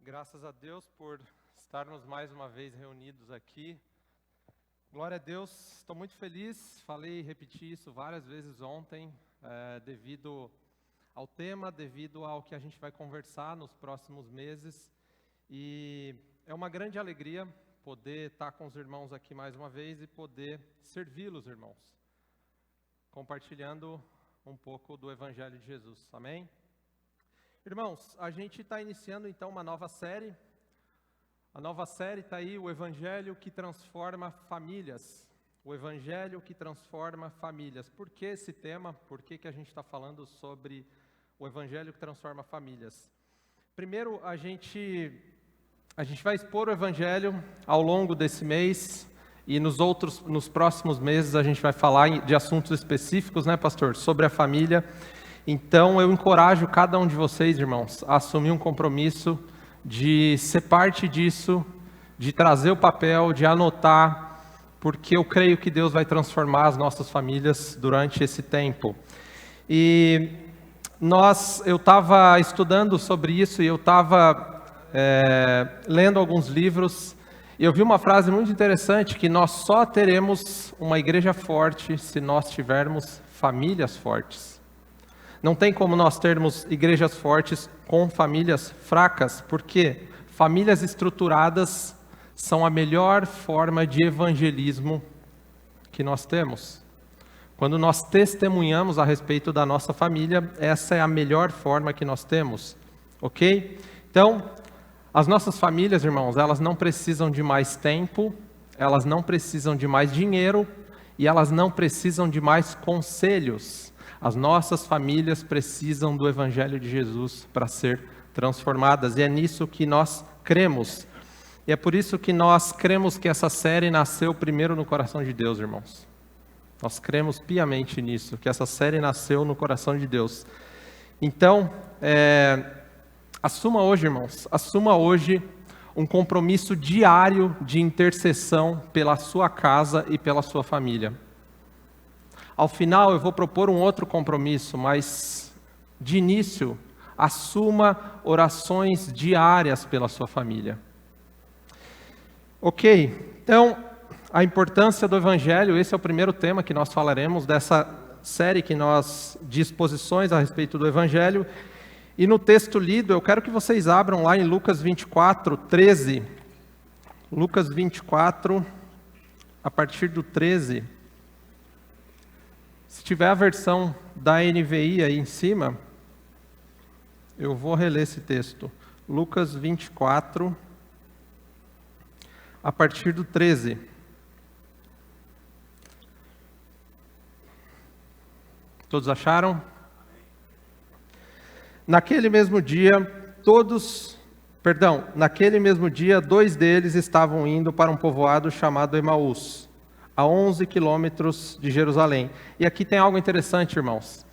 Graças a Deus por estarmos mais uma vez reunidos aqui. Glória a Deus, estou muito feliz, falei e repeti isso várias vezes ontem, devido ao tema, devido ao que a gente vai conversar nos próximos meses. E é uma grande alegria poder estar com os irmãos aqui mais uma vez e poder servi-los, irmãos, compartilhando um pouco do Evangelho de Jesus, amém? Irmãos, a gente está iniciando então uma nova série. A nova série está aí, o Evangelho que transforma famílias. O Evangelho que transforma famílias. Por que esse tema? Por que a gente está falando sobre o Evangelho que transforma famílias? Primeiro, a gente vai expor o Evangelho ao longo desse mês. E nos próximos meses a gente vai falar de assuntos específicos, né, pastor? Sobre a família. Então, eu encorajo cada um de vocês, irmãos, a assumir um compromisso de ser parte disso, de trazer o papel, de anotar, porque eu creio que Deus vai transformar as nossas famílias durante esse tempo. E eu estava estudando sobre isso e eu estava lendo alguns livros e eu vi uma frase muito interessante, que nós só teremos uma igreja forte se nós tivermos famílias fortes. Não tem como nós termos igrejas fortes com famílias fracas, porque famílias estruturadas são a melhor forma de evangelismo que nós temos. Quando nós testemunhamos a respeito da nossa família, essa é a melhor forma que nós temos, ok? Então, as nossas famílias, irmãos, elas não precisam de mais tempo, elas não precisam de mais dinheiro e elas não precisam de mais conselhos. As nossas famílias precisam do Evangelho de Jesus para ser transformadas, e é nisso que nós cremos. E é por isso que nós cremos que essa série nasceu primeiro no coração de Deus, irmãos. Nós cremos piamente nisso, que essa série nasceu no coração de Deus. Então, assuma hoje, irmãos, um compromisso diário de intercessão pela sua casa e pela sua família. Ao final eu vou propor um outro compromisso, mas de início, assuma orações diárias pela sua família. Ok, então, a importância do Evangelho, esse é o primeiro tema que nós falaremos dessa série de exposições a respeito do Evangelho. E no texto lido, eu quero que vocês abram lá em Lucas 24, 13. Lucas 24, a partir do 13. Se tiver a versão da NVI aí em cima, eu vou reler esse texto. Lucas 24, a partir do 13. Todos acharam? Naquele mesmo dia, dois deles estavam indo para um povoado chamado Emaús, a 11 quilômetros de Jerusalém. E aqui tem algo interessante, irmãos.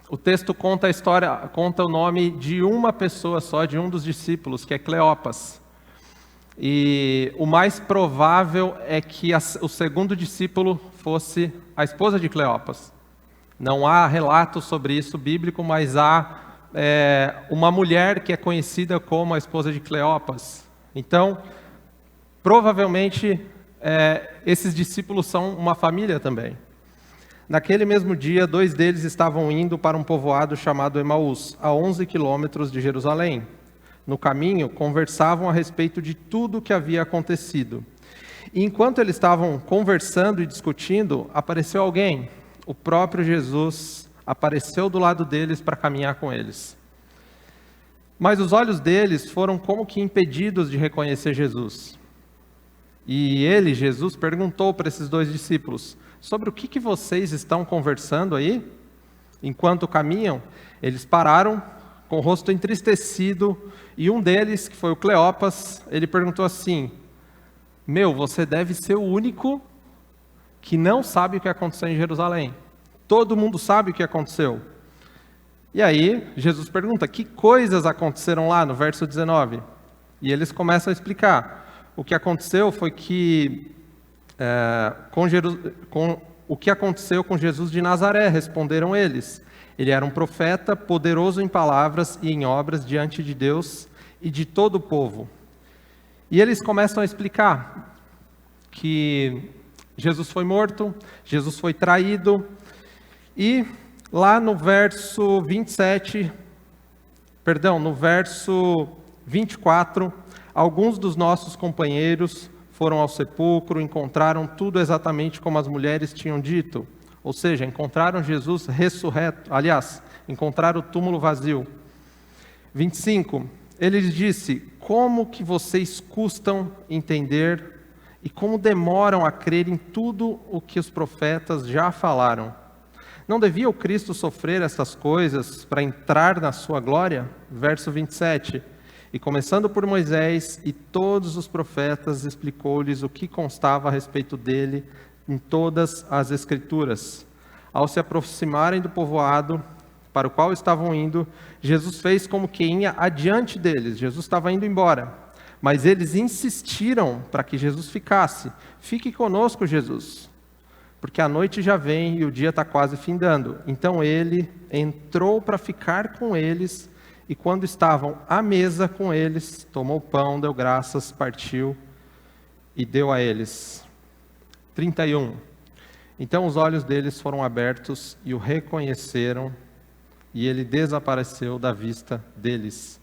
O texto conta o nome de uma pessoa só, de um dos discípulos, que é Cleopas. E o mais provável é que o segundo discípulo fosse a esposa de Cleopas. Não há relato sobre isso bíblico, mas há uma mulher que é conhecida como a esposa de Cleopas. Então, provavelmente, esses discípulos são uma família também. Naquele mesmo dia, dois deles estavam indo para um povoado chamado Emaús, a 11 quilômetros de Jerusalém. No caminho, conversavam a respeito de tudo o que havia acontecido. E enquanto eles estavam conversando e discutindo, apareceu alguém. O próprio Jesus apareceu do lado deles para caminhar com eles. Mas os olhos deles foram como que impedidos de reconhecer Jesus. E Jesus, perguntou para esses dois discípulos: sobre o que vocês estão conversando aí? Enquanto caminham, eles pararam, com o rosto entristecido, e um deles, que foi o Cleopas, ele perguntou assim: você deve ser o único que não sabe o que aconteceu em Jerusalém. Todo mundo sabe o que aconteceu. E aí, Jesus pergunta: que coisas aconteceram lá, no verso 19? E eles começam a explicar. O que aconteceu foi que, o que aconteceu com Jesus de Nazaré, responderam eles. Ele era um profeta, poderoso em palavras e em obras diante de Deus e de todo o povo. E eles começam a explicar que Jesus foi morto, Jesus foi traído, e lá no verso 24, alguns dos nossos companheiros foram ao sepulcro, encontraram tudo exatamente como as mulheres tinham dito. Ou seja, encontraram Jesus ressurreto. Aliás, encontraram o túmulo vazio. 25, ele lhes disse: como que vocês custam entender e como demoram a crer em tudo o que os profetas já falaram? Não devia o Cristo sofrer essas coisas para entrar na sua glória? Verso 27. E começando por Moisés e todos os profetas, explicou-lhes o que constava a respeito dele em todas as Escrituras. Ao se aproximarem do povoado para o qual estavam indo, Jesus fez como que ia adiante deles. Jesus estava indo embora, mas eles insistiram para que Jesus ficasse. Fique conosco, Jesus, porque a noite já vem e o dia está quase findando. Então ele entrou para ficar com eles, e quando estavam à mesa com eles, tomou o pão, deu graças, partiu e deu a eles. 31. Então os olhos deles foram abertos e o reconheceram, e ele desapareceu da vista deles.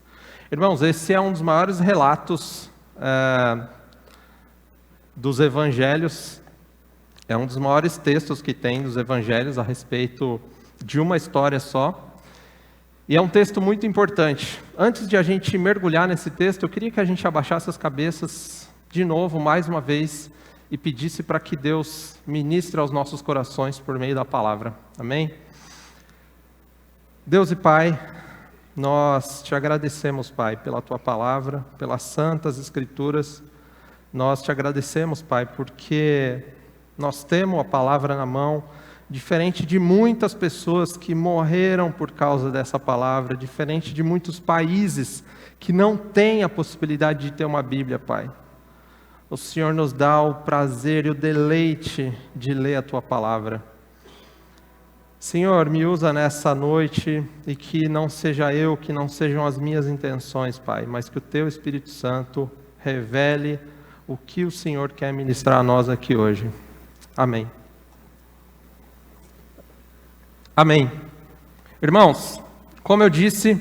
Irmãos, esse é um dos maiores relatos dos evangelhos, é um dos maiores textos que tem dos evangelhos a respeito de uma história só. E é um texto muito importante. Antes de a gente mergulhar nesse texto, eu queria que a gente abaixasse as cabeças de novo, mais uma vez, e pedisse para que Deus ministre aos nossos corações por meio da palavra. Amém? Deus e Pai, nós te agradecemos, Pai, pela tua palavra, pelas santas escrituras. Nós te agradecemos, Pai, porque nós temos a palavra na mão, diferente de muitas pessoas que morreram por causa dessa palavra, diferente de muitos países que não têm a possibilidade de ter uma Bíblia, Pai. O Senhor nos dá o prazer e o deleite de ler a tua palavra. Senhor, me usa nessa noite, e que não seja eu, que não sejam as minhas intenções, Pai, mas que o teu Espírito Santo revele o que o Senhor quer ministrar a nós aqui hoje. Amém. Amém. Irmãos, como eu disse,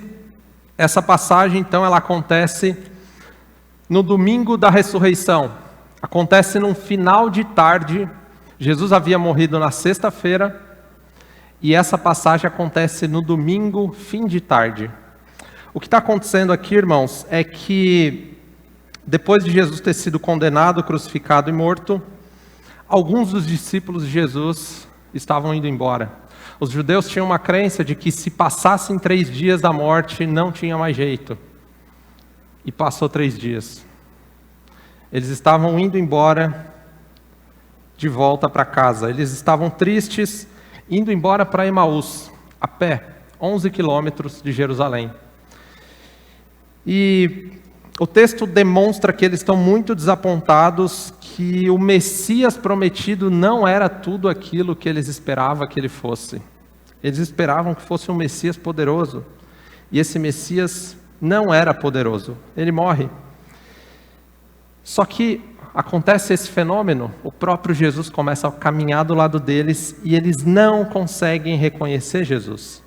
essa passagem, então, ela acontece no domingo da ressurreição. Acontece num final de tarde. Jesus havia morrido na sexta-feira, e essa passagem acontece no domingo, fim de tarde. O que está acontecendo aqui, irmãos, é que depois de Jesus ter sido condenado, crucificado e morto, alguns dos discípulos de Jesus estavam indo embora. Os judeus tinham uma crença de que se passassem 3 dias da morte, não tinha mais jeito. E passou 3 dias. Eles estavam indo embora, de volta para casa. Eles estavam tristes, indo embora para Emaús, a pé, 11 quilômetros de Jerusalém. E o texto demonstra que eles estão muito desapontados, que o Messias prometido não era tudo aquilo que eles esperavam que ele fosse. Eles esperavam que fosse um Messias poderoso, e esse Messias não era poderoso, ele morre. Só que acontece esse fenômeno, o próprio Jesus começa a caminhar do lado deles, e eles não conseguem reconhecer Jesus.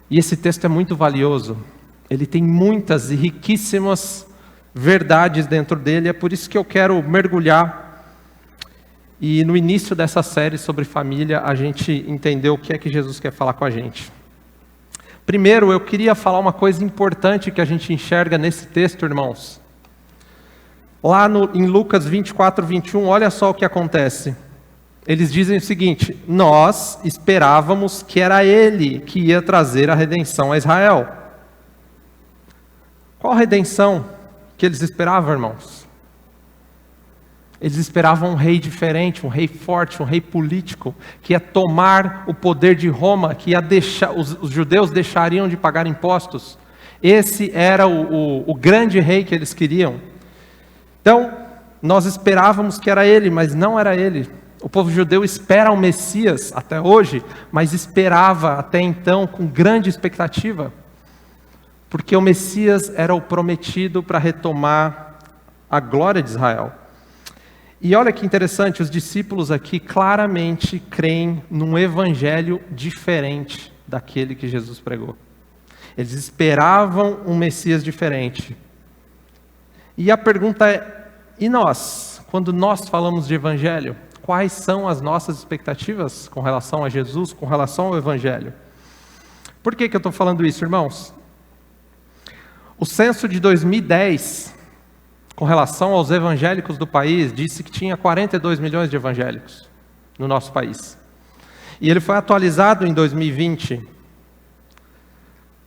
E esse texto é muito valioso, ele tem muitas e riquíssimas verdades dentro dele, é por isso que eu quero mergulhar. E no início dessa série sobre família, a gente entendeu o que é que Jesus quer falar com a gente. Primeiro, eu queria falar uma coisa importante que a gente enxerga nesse texto, irmãos. Lá em Lucas 24, 21, olha só o que acontece. Eles dizem o seguinte: nós esperávamos que era Ele que ia trazer a redenção a Israel. Qual redenção que eles esperavam, irmãos? Eles esperavam um rei diferente, um rei forte, um rei político, que ia tomar o poder de Roma, que ia deixar, os judeus deixariam de pagar impostos. Esse era o grande rei que eles queriam. Então, nós esperávamos que era ele, mas não era ele. O povo judeu espera o Messias até hoje, mas esperava até então com grande expectativa. porque o Messias era o prometido para retomar a glória de Israel. E olha que interessante, os discípulos aqui claramente creem num evangelho diferente daquele que Jesus pregou. Eles esperavam um Messias diferente. E a pergunta é, e nós? Quando nós falamos de evangelho, quais são as nossas expectativas com relação a Jesus, com relação ao evangelho? Por que eu estou falando isso, irmãos? O censo de 2010, com relação aos evangélicos do país, disse que tinha 42 milhões de evangélicos no nosso país. E ele foi atualizado em 2020.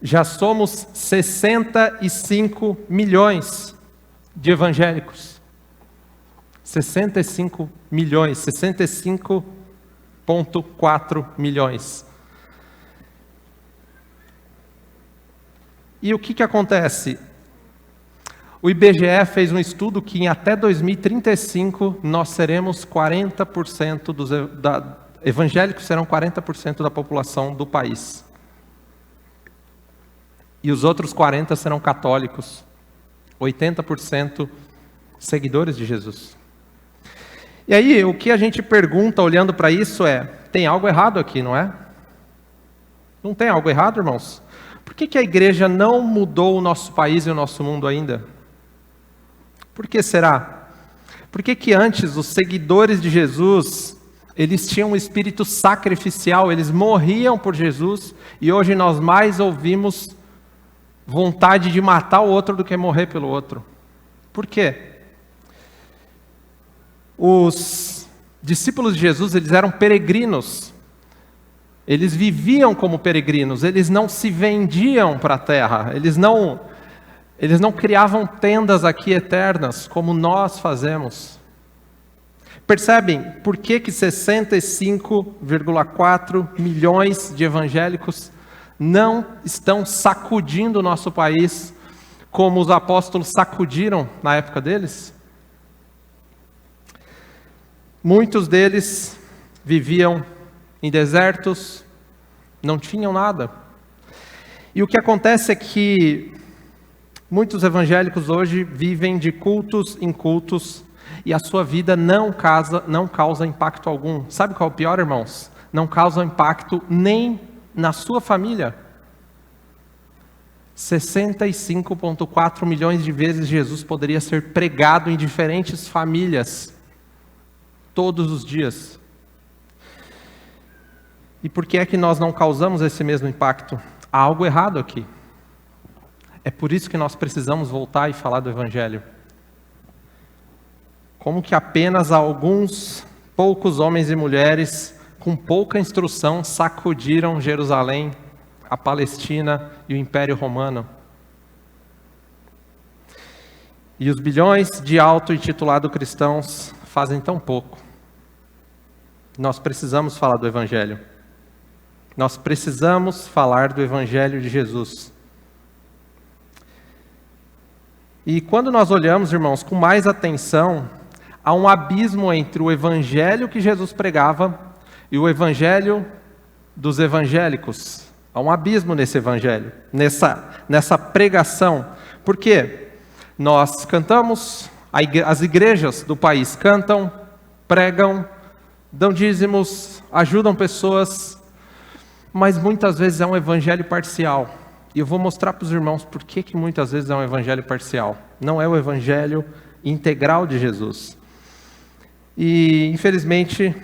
Já somos 65 milhões de evangélicos. 65 milhões, 65,4 milhões. E o que acontece? O IBGE fez um estudo que em até 2035 nós seremos 40% evangélicos serão 40% da população do país. E os outros 40% serão católicos. 80% seguidores de Jesus. E aí, o que a gente pergunta olhando para isso é, tem algo errado aqui, não é? Não tem algo errado, irmãos? Por que a igreja não mudou o nosso país e o nosso mundo ainda? Por que será? Por que antes os seguidores de Jesus, eles tinham um espírito sacrificial, eles morriam por Jesus, e hoje nós mais ouvimos vontade de matar o outro do que morrer pelo outro? Por quê? Os discípulos de Jesus, eles eram peregrinos. Eles viviam como peregrinos, eles não se vendiam para a terra, eles não criavam tendas aqui eternas, como nós fazemos. Percebem por que 65,4 milhões de evangélicos não estão sacudindo o nosso país, como os apóstolos sacudiram na época deles? Muitos deles viviam em desertos, não tinham nada. E o que acontece é que muitos evangélicos hoje vivem de cultos em cultos e a sua vida não causa impacto algum. Sabe qual é o pior, irmãos? Não causa impacto nem na sua família. 65,4 milhões de vezes Jesus poderia ser pregado em diferentes famílias, todos os dias. E por que é que nós não causamos esse mesmo impacto? Há algo errado aqui. É por isso que nós precisamos voltar e falar do Evangelho. Como que apenas alguns poucos homens e mulheres com pouca instrução sacudiram Jerusalém, a Palestina e o Império Romano. E os bilhões de auto-intitulados cristãos fazem tão pouco. Nós precisamos falar do Evangelho. Nós precisamos falar do Evangelho de Jesus. E quando nós olhamos, irmãos, com mais atenção, há um abismo entre o Evangelho que Jesus pregava e o Evangelho dos evangélicos. Há um abismo nesse Evangelho, nessa pregação. Por quê? Nós cantamos, as igrejas do país cantam, pregam, dão dízimos, ajudam pessoas, mas muitas vezes é um evangelho parcial. E eu vou mostrar para os irmãos por que muitas vezes é um evangelho parcial. Não é o evangelho integral de Jesus. E, infelizmente,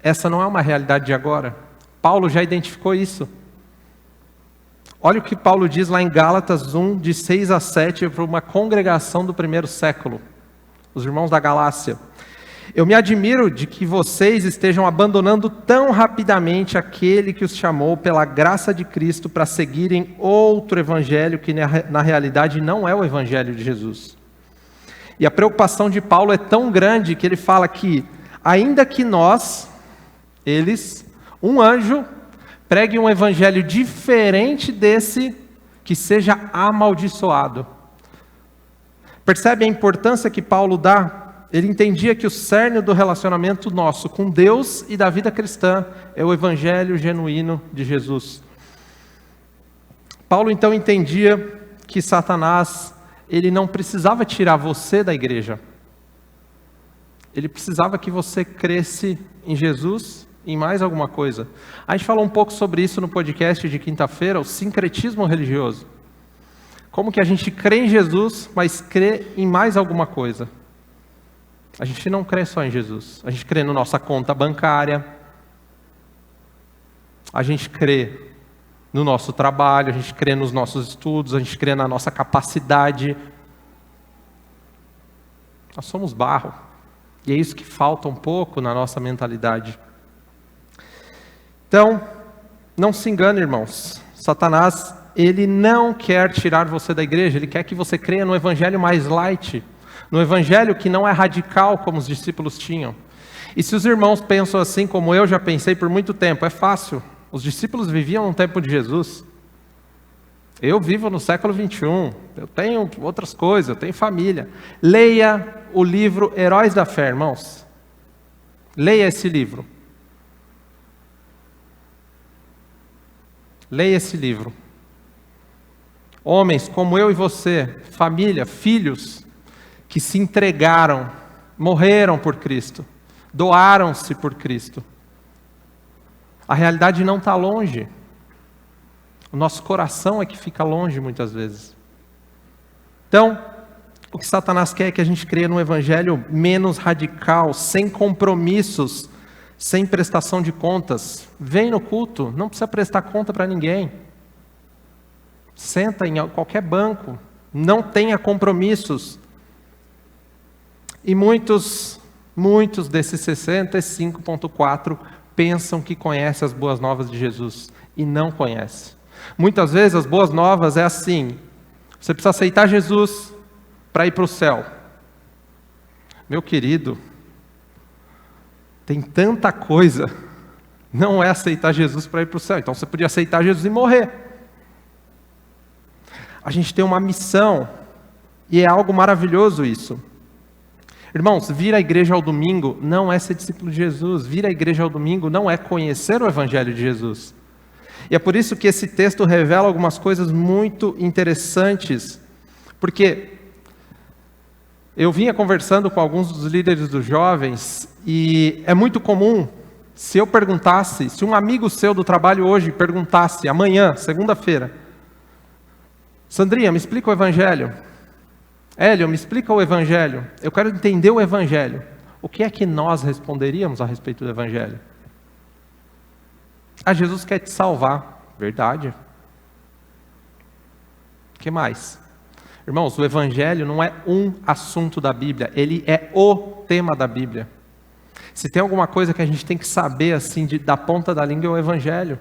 essa não é uma realidade de agora. Paulo já identificou isso. Olha o que Paulo diz lá em Gálatas 1, de 6 a 7, para uma congregação do primeiro século. Os irmãos da Galácia. Eu me admiro de que vocês estejam abandonando tão rapidamente aquele que os chamou pela graça de Cristo para seguirem outro evangelho que na realidade não é o evangelho de Jesus. E a preocupação de Paulo é tão grande que ele fala que, ainda que um anjo, pregue um evangelho diferente desse, que seja amaldiçoado. Percebe a importância que Paulo dá? Ele entendia que o cerne do relacionamento nosso com Deus e da vida cristã é o evangelho genuíno de Jesus. Paulo então entendia que Satanás, ele não precisava tirar você da igreja. Ele precisava que você cresce em Jesus e em mais alguma coisa. A gente falou um pouco sobre isso no podcast de quinta-feira, o sincretismo religioso. Como que a gente crê em Jesus, mas crê em mais alguma coisa. A gente não crê só em Jesus. A gente crê na nossa conta bancária. A gente crê no nosso trabalho, a gente crê nos nossos estudos, a gente crê na nossa capacidade. Nós somos barro. E é isso que falta um pouco na nossa mentalidade. Então, não se engane, irmãos. Satanás, ele não quer tirar você da igreja, ele quer que você creia no evangelho mais light, no evangelho que não é radical como os discípulos tinham. E se os irmãos pensam assim como eu já pensei por muito tempo, é fácil. Os discípulos viviam no tempo de Jesus. Eu vivo no século 21, eu tenho outras coisas, eu tenho família. Leia o livro Heróis da Fé, irmãos. Leia esse livro. Leia esse livro. Homens como eu e você, família, filhos, que se entregaram, morreram por Cristo, doaram-se por Cristo. A realidade não está longe. O nosso coração é que fica longe muitas vezes. Então, o que Satanás quer é que a gente creia num evangelho menos radical, sem compromissos, sem prestação de contas. Vem no culto, não precisa prestar conta para ninguém. Senta em qualquer banco, não tenha compromissos. E muitos desses 65,4 pensam que conhecem as boas novas de Jesus e não conhecem. Muitas vezes as boas novas é assim: você precisa aceitar Jesus para ir para o céu. Meu querido, tem tanta coisa, não é aceitar Jesus para ir para o céu. Então você podia aceitar Jesus e morrer. A gente tem uma missão e é algo maravilhoso isso. Irmãos, vir à igreja ao domingo não é ser discípulo de Jesus. Vir à igreja ao domingo não é conhecer o evangelho de Jesus. E é por isso que esse texto revela algumas coisas muito interessantes. Porque eu vinha conversando com alguns dos líderes dos jovens e é muito comum, se eu perguntasse, se um amigo seu do trabalho hoje perguntasse, amanhã, segunda-feira, Sandrinha, me explica o evangelho. Hélio, me explica o evangelho. Eu quero entender o evangelho. O que é que nós responderíamos a respeito do evangelho? Ah, Jesus quer te salvar. Verdade. O que mais? Irmãos, o evangelho não é um assunto da Bíblia, ele é o tema da Bíblia. Se tem alguma coisa que a gente tem que saber assim da ponta da língua, é o evangelho.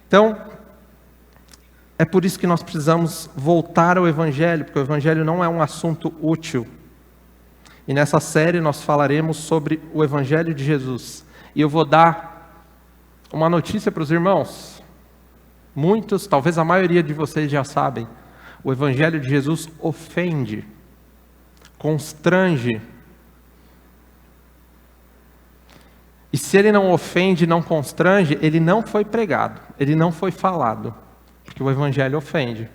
Então, é por isso que nós precisamos voltar ao evangelho, porque o evangelho não é um assunto útil. E nessa série nós falaremos sobre o evangelho de Jesus. E eu vou dar uma notícia para os irmãos. Muitos, talvez a maioria de vocês já sabem, o evangelho de Jesus ofende, constrange. E se ele não ofende, não constrange, ele não foi pregado, ele não foi falado. Porque o evangelho ofende.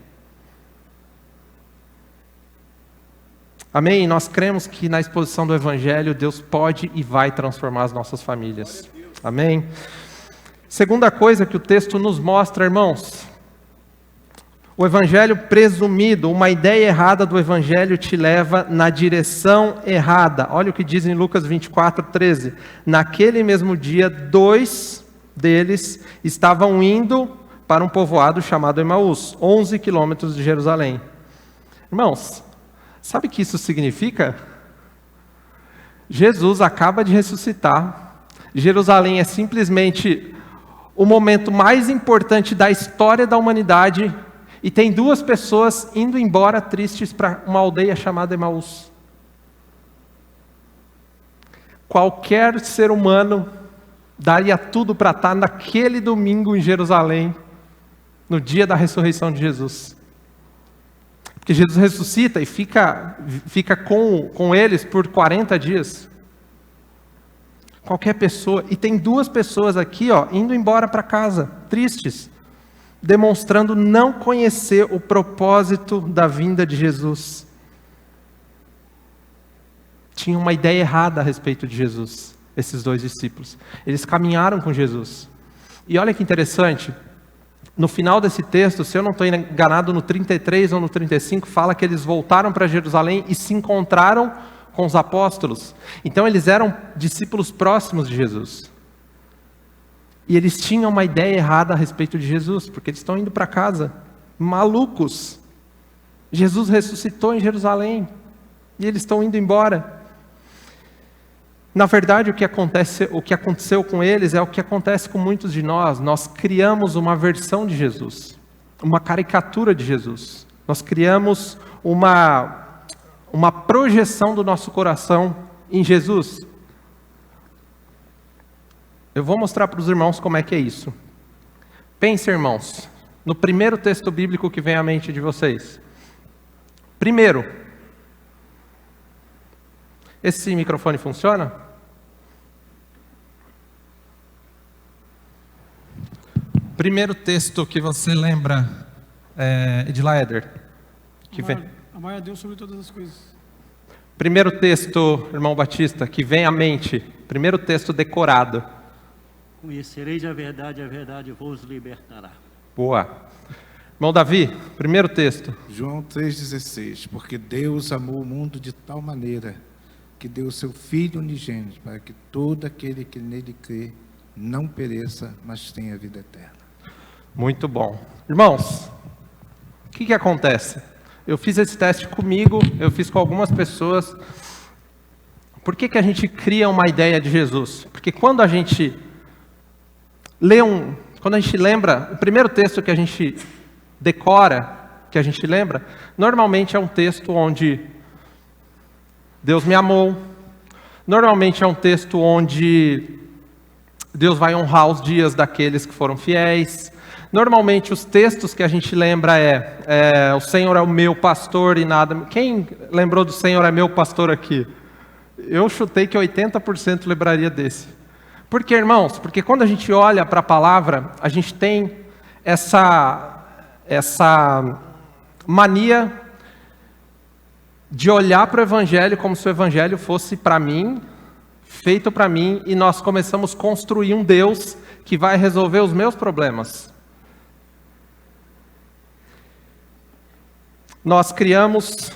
Amém? Nós cremos que na exposição do evangelho, Deus pode e vai transformar as nossas famílias. Amém? Segunda coisa que o texto nos mostra, irmãos. O evangelho presumido, uma ideia errada do evangelho te leva na direção errada. Olha o que diz em Lucas 24:13. Naquele mesmo dia, 2 deles estavam indo para um povoado chamado Emaús, 11 quilômetros de Jerusalém. Irmãos, sabe o que isso significa? Jesus acaba de ressuscitar. Jerusalém é simplesmente o momento mais importante da história da humanidade e tem 2 pessoas indo embora tristes para uma aldeia chamada Emaús. Qualquer ser humano daria tudo para estar naquele domingo em Jerusalém, no dia da ressurreição de Jesus. Porque Jesus ressuscita e fica com eles por 40 dias. Qualquer pessoa. E tem 2 pessoas aqui, indo embora para casa, tristes. demonstrando não conhecer o propósito da vinda de Jesus. Tinham uma ideia errada a respeito de Jesus, esses dois discípulos. Eles caminharam com Jesus. E olha que interessante, no final desse texto, se eu não estou enganado, no 33 ou no 35, fala que eles voltaram para Jerusalém e se encontraram com os apóstolos. Então eles eram discípulos próximos de Jesus. E eles tinham uma ideia errada a respeito de Jesus, porque eles estão indo para casa, malucos. Jesus ressuscitou em Jerusalém, e eles estão indo embora. Na verdade, o que aconteceu com eles é o que acontece com muitos de nós. Nós criamos uma versão de Jesus, uma caricatura de Jesus. Nós criamos uma projeção do nosso coração em Jesus. Eu vou mostrar para os irmãos como é que é isso. Pense, irmãos, no primeiro texto bíblico que vem à mente de vocês. Primeiro, esse microfone funciona? Primeiro texto que você lembra, Edilaeder, que vem. Amar a Deus sobre todas as coisas. Primeiro texto, irmão Batista, que vem à mente. Primeiro texto decorado. Conhecereis a verdade vos libertará. Boa. Irmão Davi, primeiro texto. João 3,16. Porque Deus amou o mundo de tal maneira que deu o seu Filho unigênito, para que todo aquele que nele crê não pereça, mas tenha vida eterna. Muito bom. Irmãos, o que acontece? Eu fiz esse teste comigo, eu fiz com algumas pessoas. Por que a gente cria uma ideia de Jesus? Porque quando a gente quando a gente lembra, o primeiro texto que a gente decora, que a gente lembra, normalmente é um texto onde Deus me amou. Normalmente é um texto onde Deus vai honrar os dias daqueles que foram fiéis. Normalmente os textos que a gente lembra o Senhor é o meu pastor e nada... Quem lembrou do Senhor é meu pastor aqui? Eu chutei que 80% lembraria desse. Por quê, irmãos? Porque quando a gente olha para a palavra, a gente tem essa mania de olhar para o Evangelho como se o Evangelho fosse para mim, feito para mim, e nós começamos a construir um Deus que vai resolver os meus problemas. Nós criamos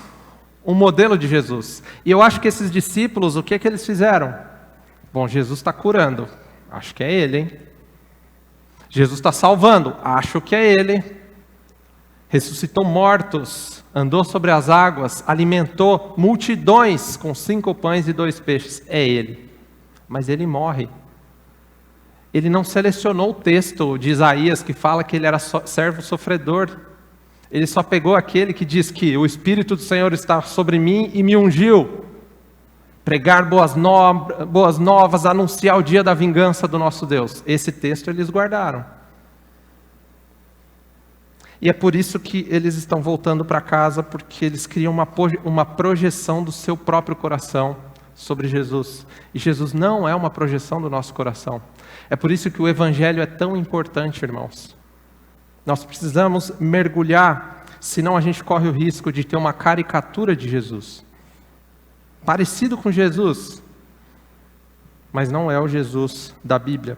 um modelo de Jesus. E eu acho que esses discípulos, o que eles fizeram? Bom, Jesus está curando. Acho que é ele, hein? Jesus está salvando. Acho que é ele. Ressuscitou mortos, andou sobre as águas, alimentou multidões com 5 pães e 2 peixes. É ele. Mas ele morre. Ele não selecionou o texto de Isaías que fala que ele era servo sofredor. Ele só pegou aquele que diz que o Espírito do Senhor está sobre mim e me ungiu. Pregar boas novas, anunciar o dia da vingança do nosso Deus. Esse texto eles guardaram. E é por isso que eles estão voltando para casa, porque eles criam uma projeção do seu próprio coração sobre Jesus. E Jesus não é uma projeção do nosso coração. É por isso que o Evangelho é tão importante, irmãos. Nós precisamos mergulhar, senão a gente corre o risco de ter uma caricatura de Jesus. Parecido com Jesus, mas não é o Jesus da Bíblia.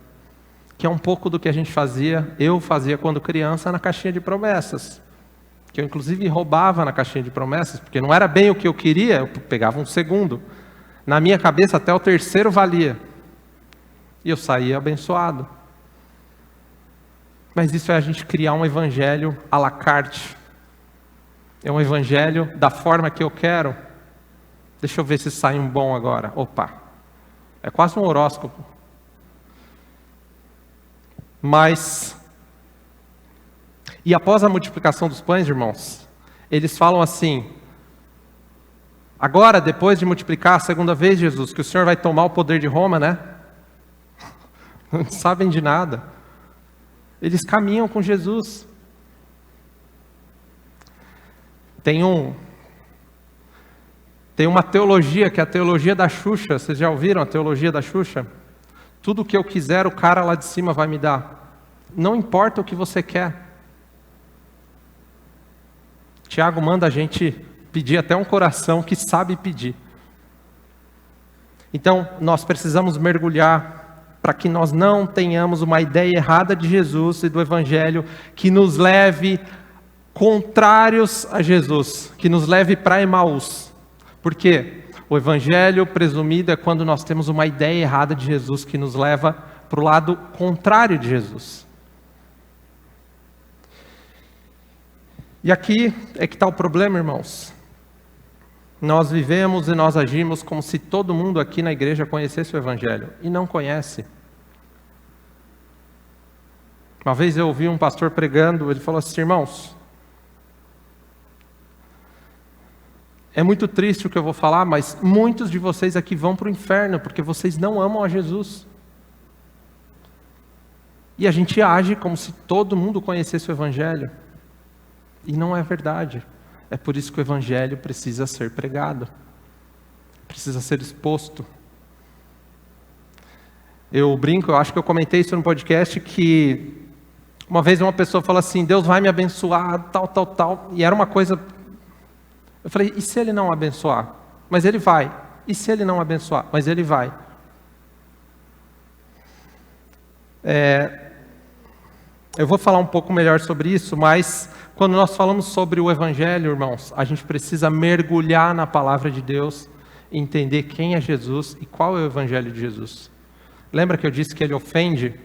Que é um pouco do que a gente fazia, eu fazia quando criança na caixinha de promessas. Que eu inclusive roubava na caixinha de promessas, porque não era bem o que eu queria, eu pegava um segundo. Na minha cabeça até o terceiro valia. E eu saía abençoado. Mas isso é a gente criar um evangelho à la carte. É um evangelho da forma que eu quero. Deixa eu ver se sai um bom agora. Opa, é quase um horóscopo. Mas, e após a multiplicação dos pães, irmãos, eles falam assim: agora, depois de multiplicar a segunda vez, Jesus, que o Senhor vai tomar o poder de Roma, né? Não sabem de nada. Eles caminham com Jesus. Tem uma teologia, que é a teologia da Xuxa. Vocês já ouviram a teologia da Xuxa? Tudo que eu quiser, o cara lá de cima vai me dar. Não importa o que você quer. Tiago manda a gente pedir até um coração que sabe pedir. Então, nós precisamos mergulhar para que nós não tenhamos uma ideia errada de Jesus e do Evangelho que nos leve contrários a Jesus, que nos leve para Emaús. Por quê? O Evangelho presumido é quando nós temos uma ideia errada de Jesus que nos leva para o lado contrário de Jesus. E aqui é que está o problema, irmãos. Nós vivemos e nós agimos como se todo mundo aqui na igreja conhecesse o Evangelho, e não conhece. Uma vez eu ouvi um pastor pregando, ele falou assim: irmãos, é muito triste o que eu vou falar, mas muitos de vocês aqui vão para o inferno, porque vocês não amam a Jesus. E a gente age como se todo mundo conhecesse o Evangelho, e não é verdade. É por isso que o Evangelho precisa ser pregado, precisa ser exposto. Eu brinco, eu acho que eu comentei isso no podcast, que uma vez uma pessoa falou assim: Deus vai me abençoar, tal, e era uma coisa... Eu falei: e se Ele não abençoar? Mas Ele vai. E se Ele não abençoar? Mas Ele vai. Eu vou falar um pouco melhor sobre isso, mas quando nós falamos sobre o Evangelho, irmãos, a gente precisa mergulhar na palavra de Deus, entender quem é Jesus e qual é o Evangelho de Jesus. Lembra que eu disse que ele ofende?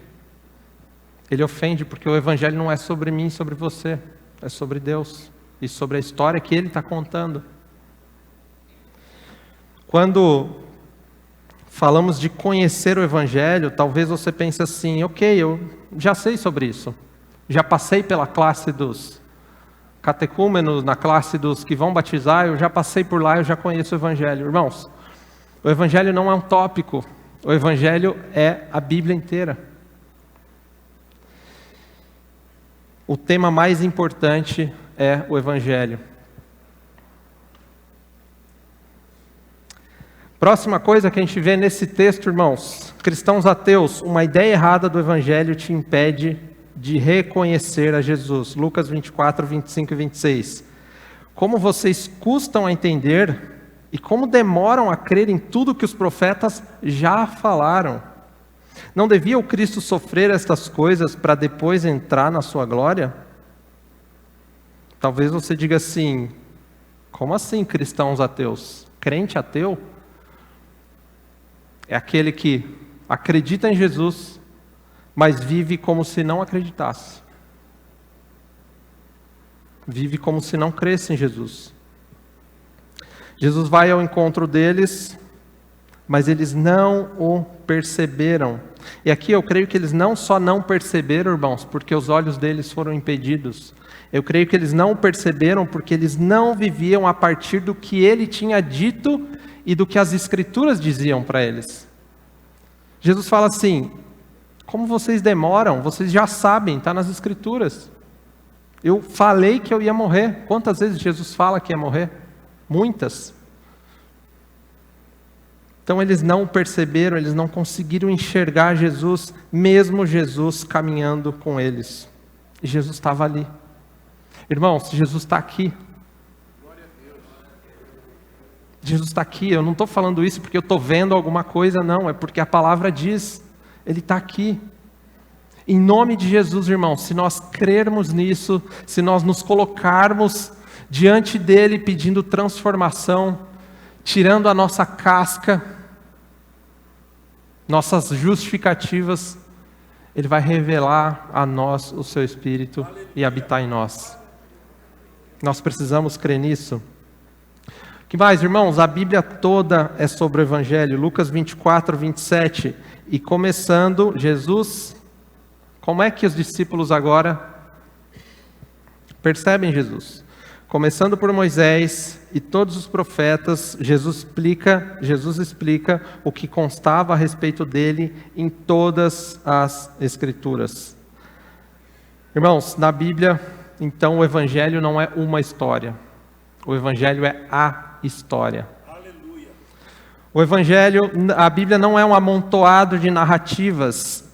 Ele ofende porque o Evangelho não é sobre mim, sobre você, é sobre Deus e sobre a história que Ele está contando. Quando falamos de conhecer o Evangelho, talvez você pense assim: ok, eu já sei sobre isso, já passei pela classe dos catecúmenos, na classe dos que vão batizar, eu já passei por lá, eu já conheço o Evangelho. Irmãos, o Evangelho não é um tópico, o Evangelho é a Bíblia inteira. O tema mais importante é o Evangelho. Próxima coisa que a gente vê nesse texto, irmãos: cristãos ateus, uma ideia errada do Evangelho te impede de reconhecer a Jesus. Lucas 24, 25 e 26. Como vocês custam a entender e como demoram a crer em tudo que os profetas já falaram. Não devia o Cristo sofrer estas coisas para depois entrar na sua glória? Talvez você diga assim: como assim cristãos ateus? Crente ateu é aquele que acredita em Jesus, mas vive como se não acreditasse. Vive como se não cresce em Jesus. Jesus vai ao encontro deles, mas eles não o perceberam. E aqui eu creio que eles não só não perceberam, irmãos, porque os olhos deles foram impedidos. Eu creio que eles não o perceberam porque eles não viviam a partir do que ele tinha dito e do que as Escrituras diziam para eles. Jesus fala assim: como vocês demoram, vocês já sabem, está nas Escrituras. Eu falei que eu ia morrer. Quantas vezes Jesus fala que ia morrer? Muitas. Então eles não perceberam, eles não conseguiram enxergar Jesus, mesmo Jesus caminhando com eles. E Jesus estava ali. Irmãos, Jesus está aqui. Jesus está aqui. Eu não estou falando isso porque eu estou vendo alguma coisa, não. É porque a palavra diz, Ele está aqui. Em nome de Jesus, irmãos, se nós crermos nisso, se nós nos colocarmos diante dEle pedindo transformação, tirando a nossa casca, nossas justificativas, Ele vai revelar a nós o Seu Espírito e habitar em nós. Nós precisamos crer nisso. O que mais, irmãos? A Bíblia toda é sobre o Evangelho. Lucas 24, 27. E começando, Jesus... Como é que os discípulos agora percebem Jesus? Começando por Moisés e todos os profetas, Jesus explica o que constava a respeito dele em todas as Escrituras. Irmãos, na Bíblia, então, o Evangelho não é uma história. O Evangelho é a história. Aleluia. O Evangelho, a Bíblia não é um amontoado de narrativas.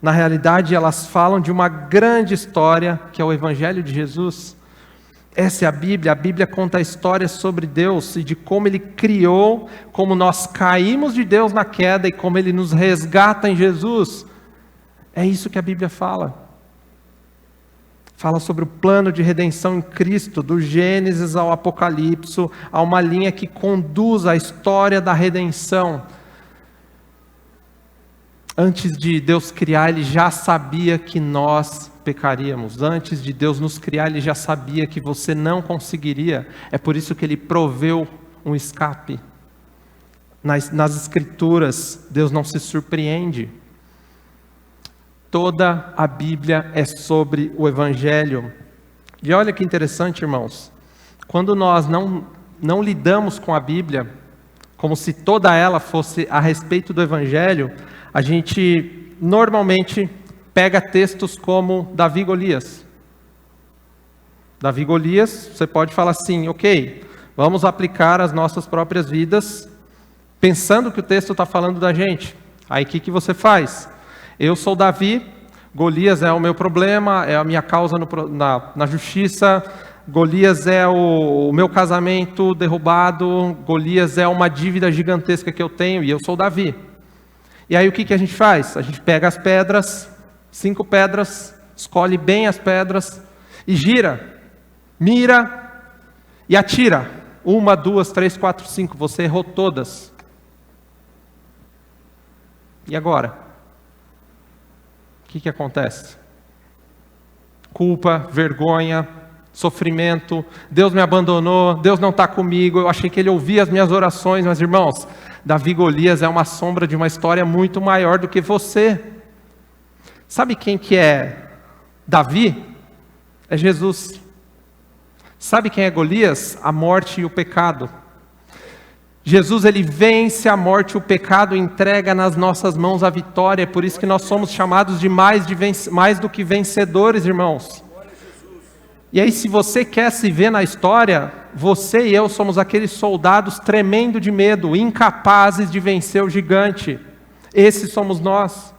Na realidade, elas falam de uma grande história, que é o Evangelho de Jesus. Essa é a Bíblia conta a história sobre Deus e de como Ele criou, como nós caímos de Deus na queda e como Ele nos resgata em Jesus. É isso que a Bíblia fala. Fala sobre o plano de redenção em Cristo, do Gênesis ao Apocalipse, há uma linha que conduz a história da redenção. Antes de Deus criar, Ele já sabia que nós pecaríamos. Antes de Deus nos criar, Ele já sabia que você não conseguiria. É por isso que Ele proveu um escape. Nas Escrituras, Deus não se surpreende. Toda a Bíblia é sobre o Evangelho. E olha que interessante, irmãos. Quando nós não lidamos com a Bíblia, como se toda ela fosse a respeito do Evangelho, a gente normalmente pega textos como Davi e Golias. Davi e Golias, você pode falar assim, ok, vamos aplicar as nossas próprias vidas, pensando que o texto está falando da gente. Aí o que você faz? Eu sou Davi, Golias é o meu problema, é a minha causa na justiça, Golias é o meu casamento derrubado, Golias é uma dívida gigantesca que eu tenho e eu sou Davi. E aí o que a gente faz? A gente pega as pedras, 5 pedras, escolhe bem as pedras e gira, mira e atira. 1, 2, 3, 4, 5, você errou todas. E agora? O que acontece? Culpa, vergonha, sofrimento, Deus me abandonou, Deus não está comigo, eu achei que Ele ouvia as minhas orações, mas irmãos, Davi e Golias é uma sombra de uma história muito maior do que você. Sabe quem que é Davi? É Jesus. Sabe quem é Golias? A morte e o pecado. Jesus, ele vence a morte e o pecado e entrega nas nossas mãos a vitória. É por isso que nós somos chamados de mais do que vencedores, irmãos. E aí, se você quer se ver na história, você e eu somos aqueles soldados tremendo de medo, incapazes de vencer o gigante. Esses somos nós.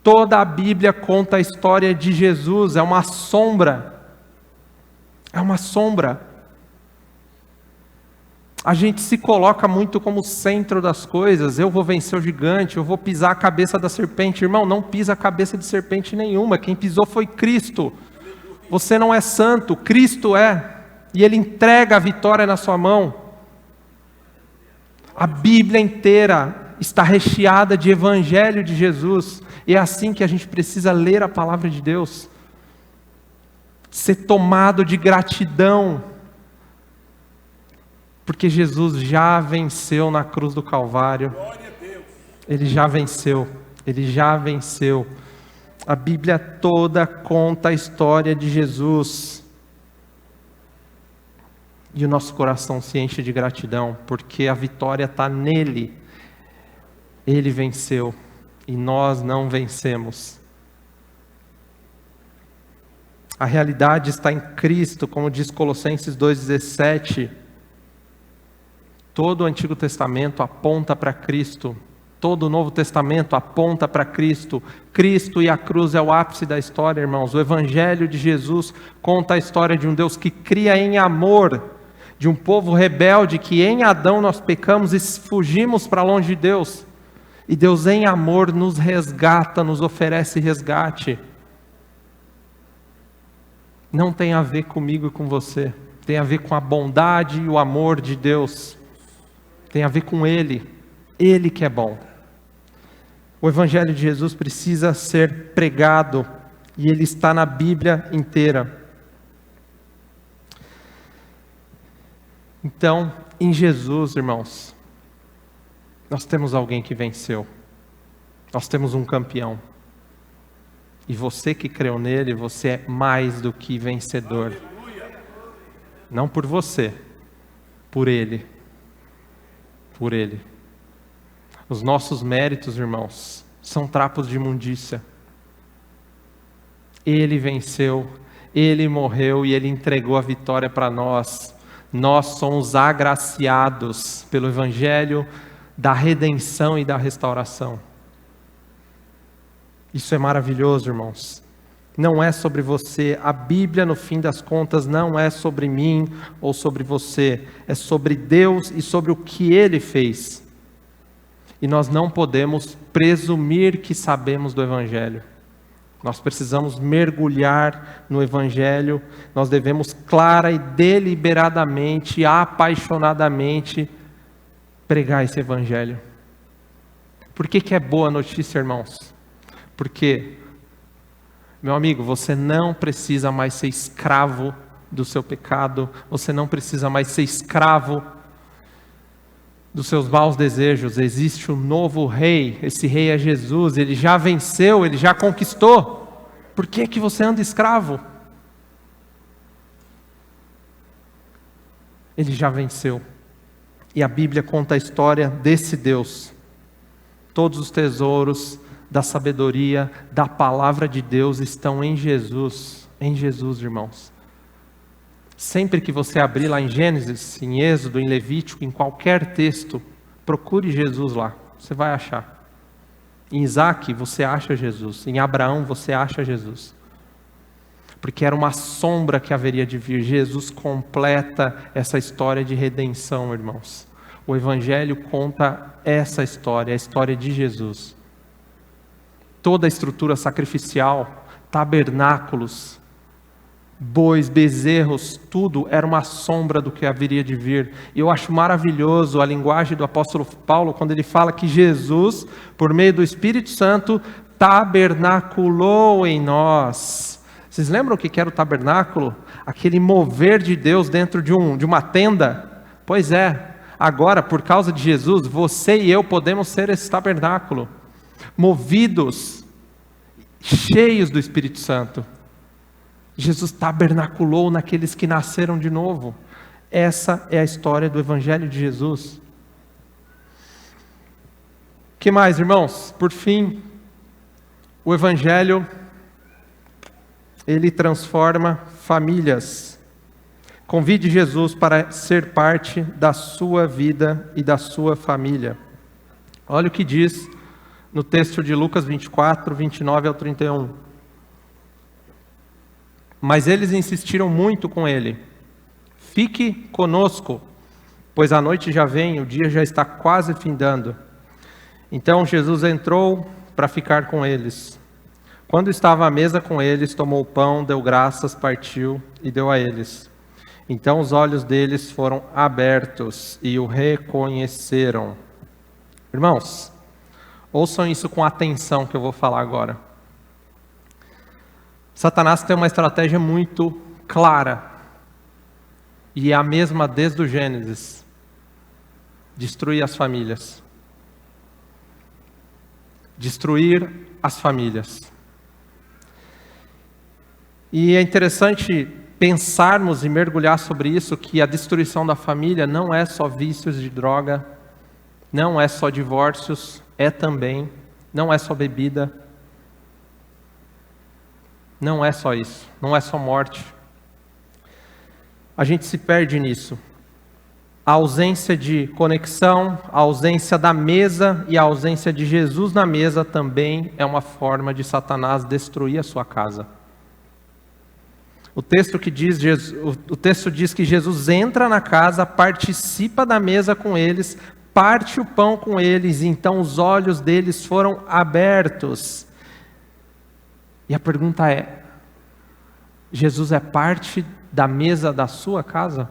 Toda a Bíblia conta a história de Jesus, é uma sombra. É uma sombra. A gente se coloca muito como centro das coisas. Eu vou vencer o gigante, eu vou pisar a cabeça da serpente. Irmão, não pisa a cabeça de serpente nenhuma. Quem pisou foi Cristo. Você não é santo, Cristo é. E Ele entrega a vitória na sua mão. A Bíblia inteira está recheada de Evangelho de Jesus. E é assim que a gente precisa ler a palavra de Deus. Ser tomado de gratidão. Porque Jesus já venceu na cruz do Calvário. Ele já venceu. Ele já venceu. A Bíblia toda conta a história de Jesus. E o nosso coração se enche de gratidão, porque a vitória está nele. Ele venceu e nós não vencemos. A realidade está em Cristo, como diz Colossenses 2,17. Todo o Antigo Testamento aponta para Cristo. Todo o Novo Testamento aponta para Cristo. Cristo e a cruz é o ápice da história, irmãos. O Evangelho de Jesus conta a história de um Deus que cria em amor, de um povo rebelde que em Adão nós pecamos e fugimos para longe de Deus. E Deus em amor nos resgata, nos oferece resgate. Não tem a ver comigo e com você. Tem a ver com a bondade e o amor de Deus. Tem a ver com Ele. Ele que é bom. O Evangelho de Jesus precisa ser pregado. E ele está na Bíblia inteira. Então, em Jesus, irmãos, nós temos alguém que venceu. Nós temos um campeão. E você que creu nele, você é mais do que vencedor. Não por você, por ele. Por ele. Os nossos méritos, irmãos, são trapos de imundícia. Ele venceu, ele morreu e ele entregou a vitória para nós. Nós somos agraciados pelo Evangelho da redenção e da restauração. Isso é maravilhoso, irmãos. Não é sobre você. A Bíblia, no fim das contas, não é sobre mim ou sobre você. É sobre Deus e sobre o que Ele fez. E nós não podemos presumir que sabemos do Evangelho. Nós precisamos mergulhar no Evangelho. Nós devemos clara e deliberadamente, apaixonadamente, pregar esse Evangelho. Por que é boa notícia, irmãos? Porque, meu amigo, você não precisa mais ser escravo do seu pecado, você não precisa mais ser escravo dos seus maus desejos. Existe um novo rei, esse rei é Jesus, ele já venceu, ele já conquistou. Por que você anda escravo? Ele já venceu. E a Bíblia conta a história desse Deus. Todos os tesouros da sabedoria, da palavra de Deus estão em Jesus, irmãos. Sempre que você abrir lá em Gênesis, em Êxodo, em Levítico, em qualquer texto, procure Jesus lá, você vai achar. Em Isaac você acha Jesus, em Abraão você acha Jesus. Porque era uma sombra que haveria de vir. Jesus completa essa história de redenção, irmãos. O Evangelho conta essa história, a história de Jesus. Toda a estrutura sacrificial, tabernáculos, bois, bezerros, tudo era uma sombra do que haveria de vir. E eu acho maravilhoso a linguagem do apóstolo Paulo, quando ele fala que Jesus, por meio do Espírito Santo, tabernaculou em nós. Vocês lembram o que era o tabernáculo? Aquele mover de Deus dentro de uma tenda? Pois é, agora, por causa de Jesus, você e eu podemos ser esse tabernáculo. Movidos, cheios do Espírito Santo. Jesus tabernaculou naqueles que nasceram de novo. Essa é a história do Evangelho de Jesus. O que mais, irmãos? Por fim, o Evangelho, ele transforma famílias. Convide Jesus para ser parte da sua vida e da sua família. Olha o que diz no texto de Lucas 24, 29 ao 31. Mas eles insistiram muito com ele. Fique conosco, pois a noite já vem, o dia já está quase findando. Então Jesus entrou para ficar com eles. Quando estava à mesa com eles, tomou o pão, deu graças, partiu e deu a eles. Então os olhos deles foram abertos e o reconheceram. Irmãos, ouçam isso com atenção que eu vou falar agora. Satanás tem uma estratégia muito clara, e é a mesma desde o Gênesis: destruir as famílias. Destruir as famílias. E é interessante pensarmos e mergulhar sobre isso, que a destruição da família não é só vícios de droga, não é só divórcios, é também, não é só bebida, não é só isso, não é só morte. A gente se perde nisso. A ausência de conexão, a ausência da mesa e a ausência de Jesus na mesa também é uma forma de Satanás destruir a sua casa. O texto diz que Jesus entra na casa, participa da mesa com eles, parte o pão com eles, e então os olhos deles foram abertos. E a pergunta é: Jesus é parte da mesa da sua casa?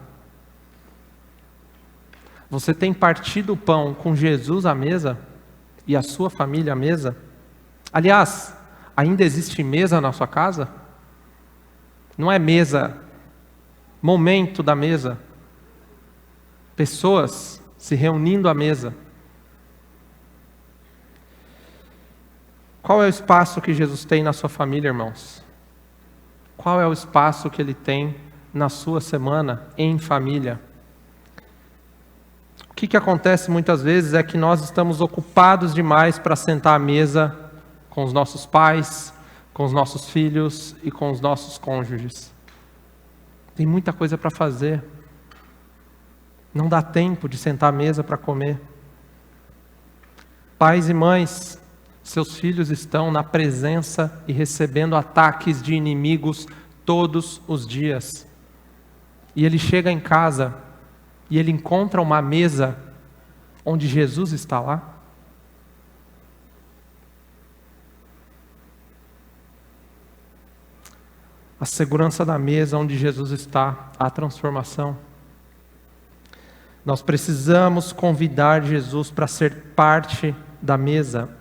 Você tem partido o pão com Jesus à mesa? E a sua família à mesa? Aliás, ainda existe mesa na sua casa? Não é mesa, momento da mesa. Pessoas se reunindo à mesa. Qual é o espaço que Jesus tem na sua família, irmãos? Qual é o espaço que Ele tem na sua semana em família? O que acontece muitas vezes é que nós estamos ocupados demais para sentar à mesa com os nossos pais, com os nossos filhos e com os nossos cônjuges. Tem muita coisa para fazer. Não dá tempo de sentar à mesa para comer. Pais e mães, Seus filhos estão na presença e recebendo ataques de inimigos todos os dias. E ele chega em casa e ele encontra uma mesa onde Jesus está lá. A segurança da mesa onde Jesus está, a transformação. Nós precisamos convidar Jesus para ser parte da mesa.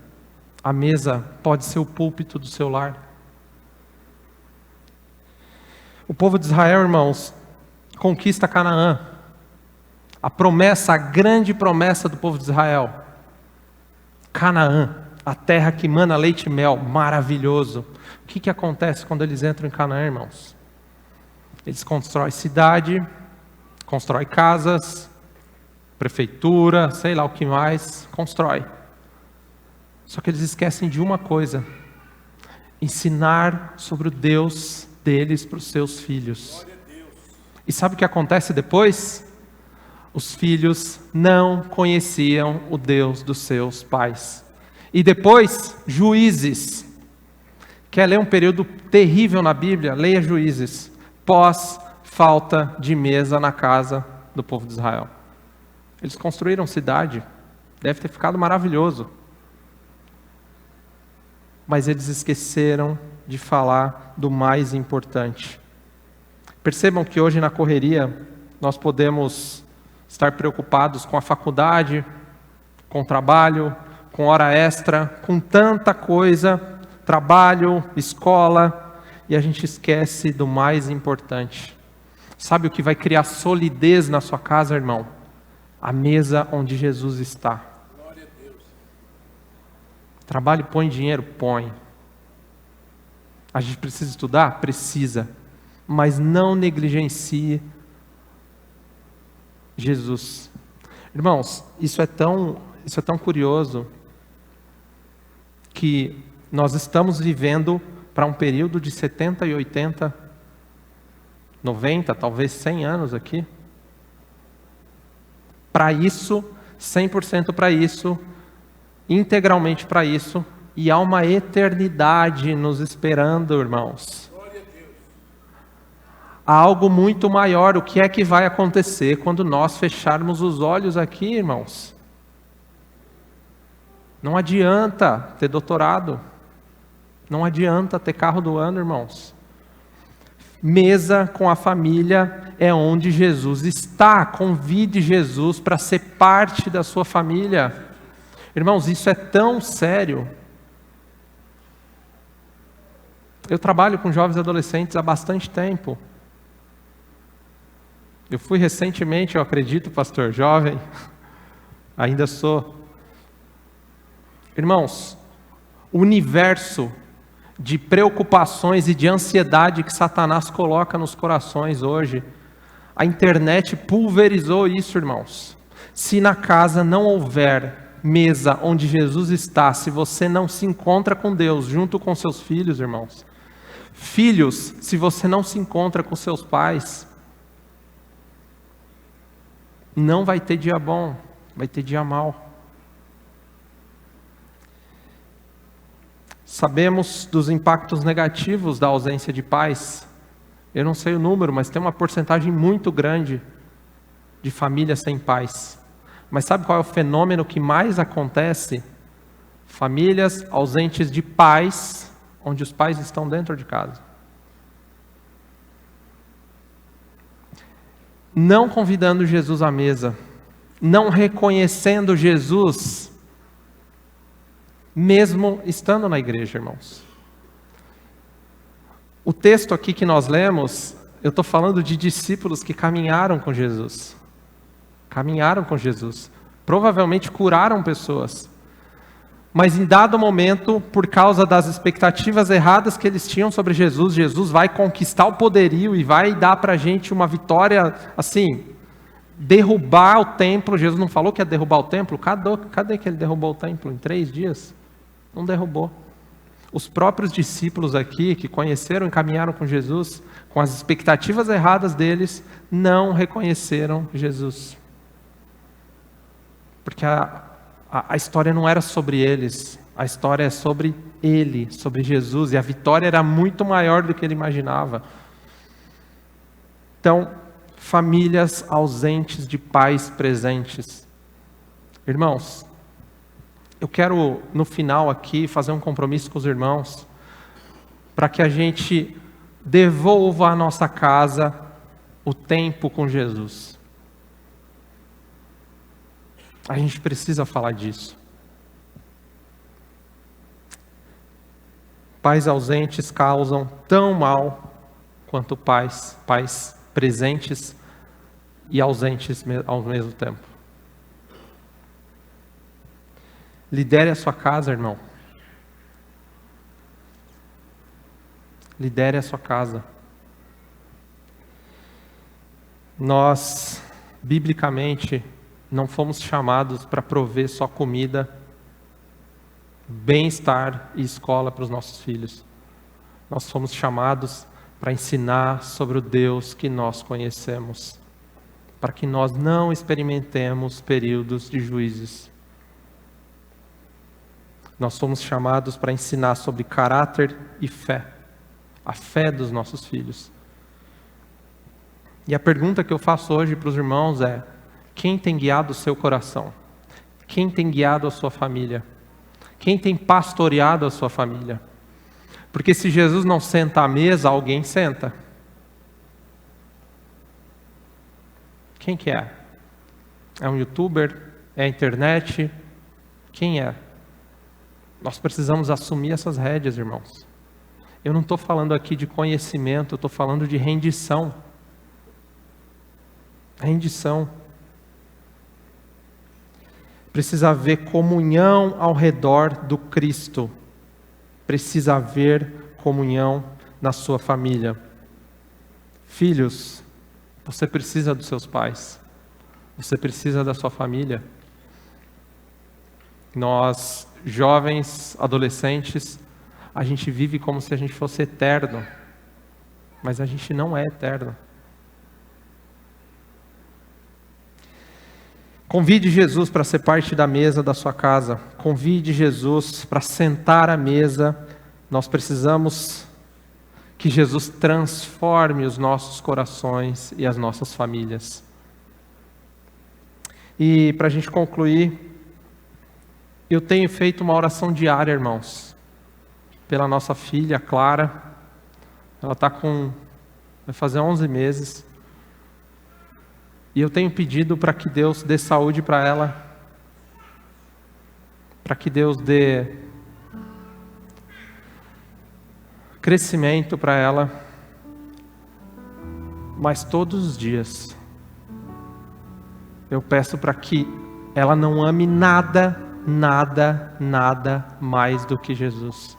A mesa pode ser o púlpito do seu lar. O povo de Israel, irmãos, conquista Canaã. A promessa, a grande promessa do povo de Israel. Canaã, a terra que mana leite e mel, maravilhoso. O que acontece quando eles entram em Canaã, irmãos? Eles constroem cidade, constroem casas, prefeitura, sei lá o que mais, constrói. Só que eles esquecem de uma coisa: ensinar sobre o Deus deles para os seus filhos. E sabe o que acontece depois? Os filhos não conheciam o Deus dos seus pais. E depois, Juízes. Quer ler um período terrível na Bíblia? Leia Juízes. Pós falta de mesa na casa do povo de Israel. Eles construíram cidade. Deve ter ficado maravilhoso. Mas eles esqueceram de falar do mais importante. Percebam que hoje na correria nós podemos estar preocupados com a faculdade, com o trabalho, com hora extra, com tanta coisa, trabalho, escola, e a gente esquece do mais importante. Sabe o que vai criar solidez na sua casa, irmão? A mesa onde Jesus está. Glória a Deus. Trabalho põe dinheiro? Põe. A gente precisa estudar? Precisa. Mas não negligencie Jesus. Irmãos, isso é tão curioso que nós estamos vivendo para um período de 70 e 80, 90, talvez 100 anos aqui. Para isso, 100% para isso, integralmente para isso, e há uma eternidade nos esperando, irmãos. Há algo muito maior. O que é que vai acontecer quando nós fecharmos os olhos aqui, irmãos? Não adianta ter doutorado. Não adianta ter carro do ano, irmãos. Mesa com a família é onde Jesus está. Convide Jesus para ser parte da sua família. Irmãos, isso é tão sério. Eu trabalho com jovens e adolescentes há bastante tempo. Eu fui recentemente, eu acredito, pastor, jovem. Ainda sou. Irmãos, o universo de preocupações e de ansiedade que Satanás coloca nos corações hoje, a internet pulverizou isso, irmãos. Se na casa não houver mesa onde Jesus está, se você não se encontra com Deus junto com seus filhos, irmãos, filhos, se você não se encontra com seus pais, não vai ter dia bom, vai ter dia mau. Sabemos dos impactos negativos da ausência de pais. Eu não sei o número, mas tem uma porcentagem muito grande de famílias sem pais. Mas sabe qual é o fenômeno que mais acontece? Famílias ausentes de pais, onde os pais estão dentro de casa. Não convidando Jesus à mesa, não reconhecendo Jesus, mesmo estando na igreja, irmãos. O texto aqui que nós lemos, eu estou falando de discípulos que caminharam com Jesus. Caminharam com Jesus. Provavelmente curaram pessoas. Mas em dado momento, por causa das expectativas erradas que eles tinham sobre Jesus, Jesus vai conquistar o poderio e vai dar para a gente uma vitória, assim, derrubar o templo. Jesus não falou que ia derrubar o templo? Cadê que ele derrubou o templo? Em 3 dias? Não derrubou. Os próprios discípulos aqui, que conheceram e caminharam com Jesus, com as expectativas erradas deles, não reconheceram Jesus. Porque a história não era sobre eles, a história é sobre ele, sobre Jesus, e a vitória era muito maior do que ele imaginava. Então, famílias ausentes de pais presentes. Irmãos, eu quero no final aqui fazer um compromisso com os irmãos, para que a gente devolva à nossa casa o tempo com Jesus. A gente precisa falar disso. Pais ausentes causam tão mal quanto pais presentes e ausentes ao mesmo tempo. Lidere a sua casa, irmão. Lidere a sua casa. Nós, biblicamente, não fomos chamados para prover só comida, bem-estar e escola para os nossos filhos. Nós fomos chamados para ensinar sobre o Deus que nós conhecemos, para que nós não experimentemos períodos de juízes. Nós fomos chamados para ensinar sobre caráter e fé, a fé dos nossos filhos. E a pergunta que eu faço hoje para os irmãos é: quem tem guiado o seu coração? Quem tem guiado a sua família? Quem tem pastoreado a sua família? Porque se Jesus não senta à mesa, alguém senta. Quem que é? É um youtuber? É a internet? Quem é? Nós precisamos assumir essas rédeas, irmãos. Eu não estou falando aqui de conhecimento, eu estou falando de rendição. Rendição. Precisa haver comunhão ao redor do Cristo. Precisa haver comunhão na sua família. Filhos, você precisa dos seus pais. Você precisa da sua família. Nós, jovens, adolescentes, a gente vive como se a gente fosse eterno. Mas a gente não é eterno. Convide Jesus para ser parte da mesa da sua casa. Convide Jesus para sentar à mesa. Nós precisamos que Jesus transforme os nossos corações e as nossas famílias. E para a gente concluir, eu tenho feito uma oração diária, irmãos, pela nossa filha, Clara. Ela vai fazer 11 meses. E eu tenho pedido para que Deus dê saúde para ela, para que Deus dê crescimento para ela, mas todos os dias eu peço para que ela não ame nada mais do que Jesus.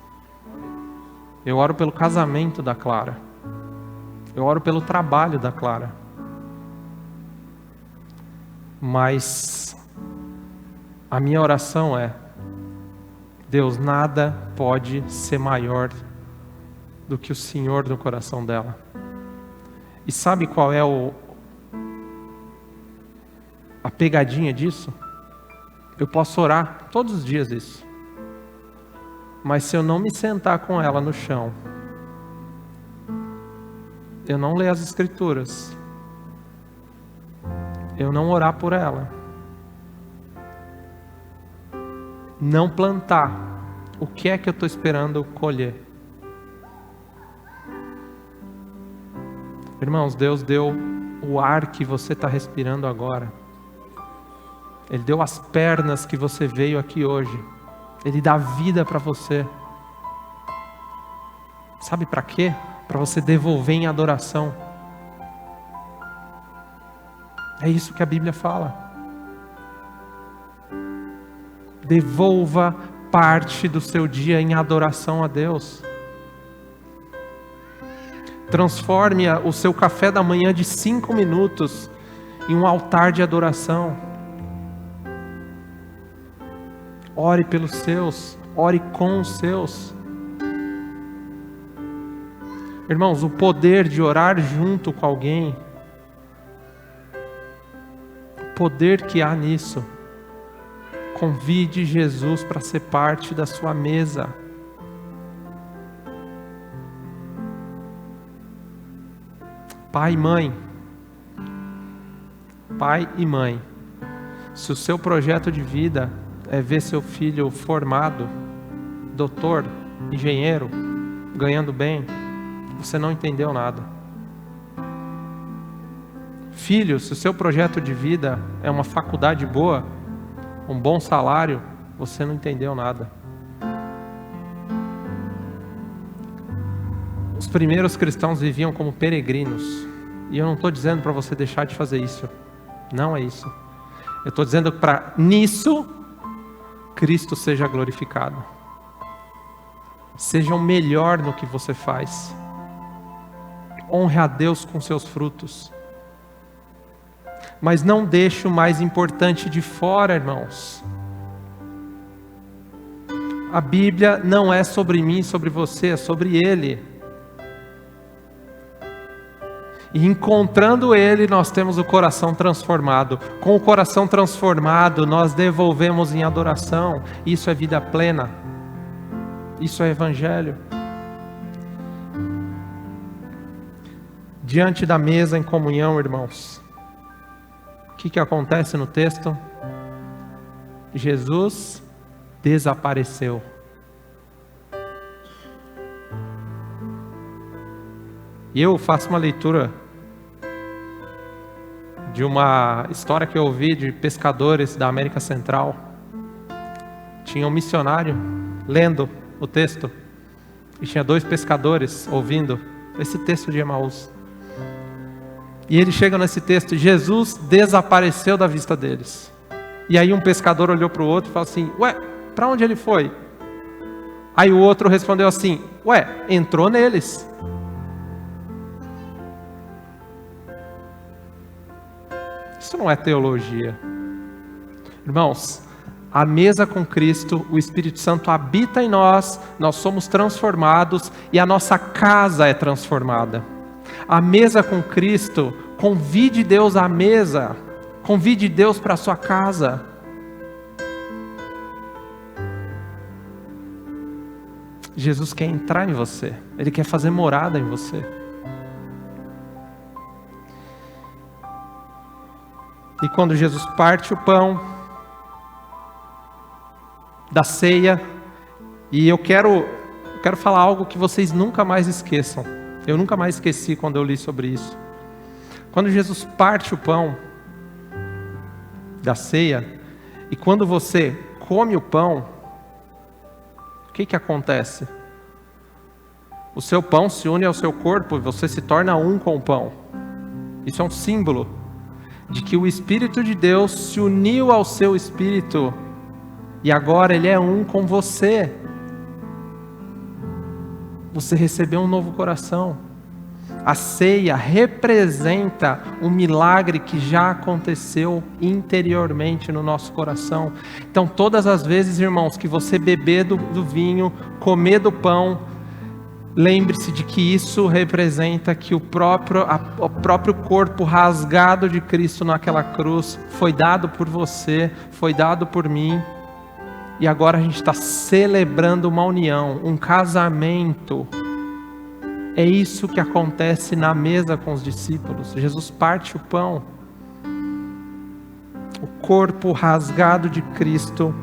Eu oro pelo casamento da Clara, eu oro pelo trabalho da Clara. Mas a minha oração é: Deus, nada pode ser maior do que o Senhor no coração dela. E sabe qual é a pegadinha disso? Eu posso orar todos os dias isso, mas se eu não me sentar com ela no chão, eu não ler as Escrituras, eu não orar por ela, não plantar, o que é que eu estou esperando colher? Irmãos, Deus deu o ar que você está respirando agora. Ele deu as pernas que você veio aqui hoje. Ele dá vida para você. Sabe para quê? Para você devolver em adoração. É isso que a Bíblia fala. Devolva parte do seu dia em adoração a Deus. Transforme o seu café da manhã de 5 minutos em um altar de adoração. Ore pelos seus, ore com os seus. Irmãos, o poder de orar junto com alguém, o poder que há nisso, Convide Jesus para ser parte da sua mesa. Pai e mãe, se o seu projeto de vida é ver seu filho formado, doutor, engenheiro, ganhando bem, você não entendeu nada. Filho, se o seu projeto de vida é uma faculdade boa, um bom salário, você não entendeu nada. Os primeiros cristãos viviam como peregrinos. E eu não estou dizendo para você deixar de fazer isso. Não é isso. Eu estou dizendo para nisso Cristo seja glorificado. Seja o melhor no que você faz. Honre a Deus com seus frutos. Mas não deixe o mais importante de fora, irmãos. A Bíblia não é sobre mim, sobre você, é sobre Ele. E encontrando Ele, nós temos o coração transformado. Com o coração transformado, nós devolvemos em adoração. Isso é vida plena. Isso é Evangelho. Diante da mesa em comunhão, irmãos, o que acontece no texto? Jesus desapareceu. E eu faço uma leitura de uma história que eu ouvi de pescadores da América Central. Tinha um missionário lendo o texto e tinha 2 pescadores ouvindo esse texto de Emaús. E eles chegam nesse texto: Jesus desapareceu da vista deles. E aí um pescador olhou para o outro e falou assim: ué, para onde ele foi? Aí o outro respondeu assim: ué, entrou neles. Isso não é teologia. Irmãos, a mesa com Cristo, o Espírito Santo habita em nós, nós somos transformados e a nossa casa é transformada. A mesa com Cristo, convide Deus à mesa, convide Deus para a sua casa. Jesus quer entrar em você, Ele quer fazer morada em você. E quando Jesus parte o pão da ceia, e eu quero falar algo que vocês nunca mais esqueçam. Eu nunca mais esqueci quando eu li sobre isso. Quando Jesus parte o pão da ceia, e quando você come o pão, o que acontece? O seu pão se une ao seu corpo e você se torna um com o pão. Isso é um símbolo de que o Espírito de Deus se uniu ao seu espírito e agora Ele é um com você. Você recebeu um novo coração. A ceia representa um milagre que já aconteceu interiormente no nosso coração. Então todas as vezes, irmãos, que você beber do vinho, comer do pão, lembre-se de que isso representa que o próprio corpo rasgado de Cristo naquela cruz foi dado por você, foi dado por mim. E agora a gente está celebrando uma união, um casamento. É isso que acontece na mesa com os discípulos. Jesus parte o pão. O corpo rasgado de Cristo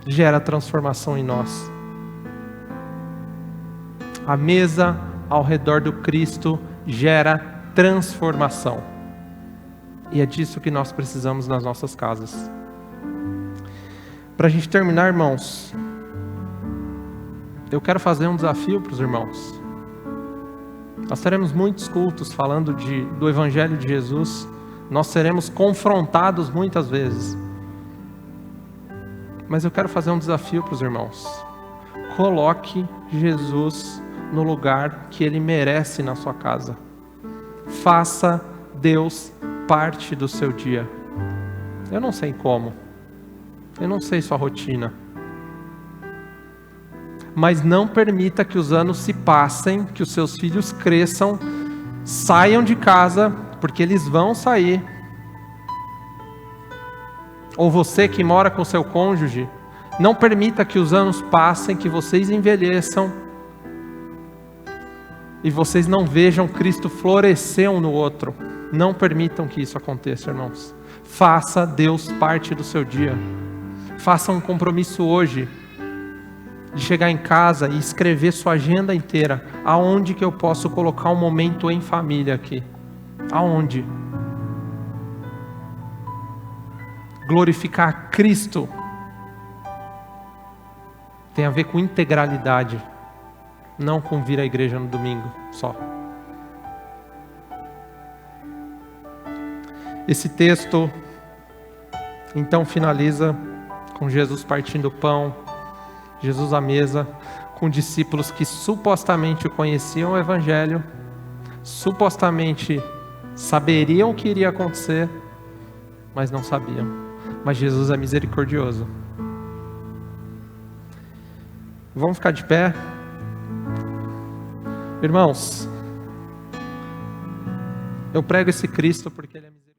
gera transformação em nós. A mesa ao redor do Cristo gera transformação. E é disso que nós precisamos nas nossas casas. Para a gente terminar, irmãos, eu quero fazer um desafio para os irmãos. Nós teremos muitos cultos falando do Evangelho de Jesus. Nós seremos confrontados muitas vezes. Mas eu quero fazer um desafio para os irmãos. Coloque Jesus no lugar que Ele merece na sua casa. Faça Deus parte do seu dia. Eu não sei como. Eu não sei sua rotina. Mas não permita que os anos se passem, que os seus filhos cresçam, saiam de casa, porque eles vão sair. ou você que mora com seu cônjuge, não permita que os anos passem, que vocês envelheçam e vocês não vejam Cristo florescer um no outro. Não permitam que isso aconteça, irmãos. Faça Deus parte do seu dia. Faça um compromisso hoje de chegar em casa e escrever sua agenda inteira. Aonde que eu posso colocar um momento em família aqui? Aonde? Glorificar Cristo tem a ver com integralidade, não com vir à igreja no domingo só. Esse texto então finaliza com Jesus partindo o pão, Jesus à mesa, com discípulos que supostamente conheciam o Evangelho, supostamente saberiam o que iria acontecer, mas não sabiam. Mas Jesus é misericordioso. Vamos ficar de pé. Irmãos, eu prego esse Cristo porque Ele é misericordioso.